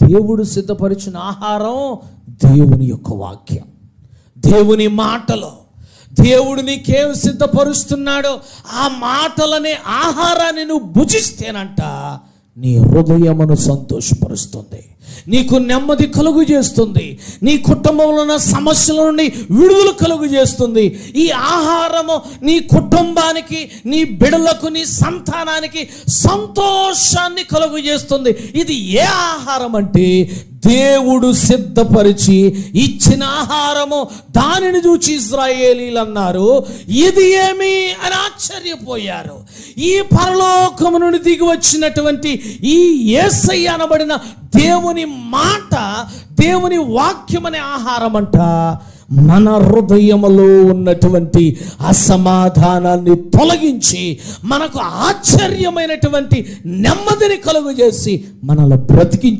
దేవుడు సిద్ధపరిచిన ఆహారం దేవుని యొక్క వాక్యం, దేవుని మాటలో. దేవుడు నీకేం సిద్ధపరుస్తున్నాడో ఆ మాటలనే ఆహారాన్ని నువ్వు భుజిస్తేనంట నీ హృదయమును సంతోషపరుస్తుంది, నీకు నెమ్మది కలుగు చేస్తుంది, నీ కుటుంబంలో ఉన్న సమస్యల నుండి విడుదల కలుగు చేస్తుంది. ఈ ఆహారము నీ కుటుంబానికి, నీ బిడ్డలకు, నీ సంతానానికి సంతోషాన్ని కలుగు చేస్తుంది. ఇది ఏ ఆహారం అంటే దేవుడు సిద్ధపరిచి ఇచ్చిన ఆహారము. దానిని చూచి ఇశ్రాయేలీలు అన్నారు, ఇది ఏమి అని ఆశ్చర్యపోయారు. ఈ పరలోకము నుండి దిగి వచ్చినటువంటి ఈ యేసయ్య అనబడిన దేవుని మాట, దేవుని వాక్యం అనే ఆహారం అంట మన హృదయములో ఉన్నటువంటి అసమాధానాన్ని తొలగించి మనకు ఆశ్చర్యమైనటువంటి నెమ్మదిని కలుగజేసి మనల్ని బ్రతికించి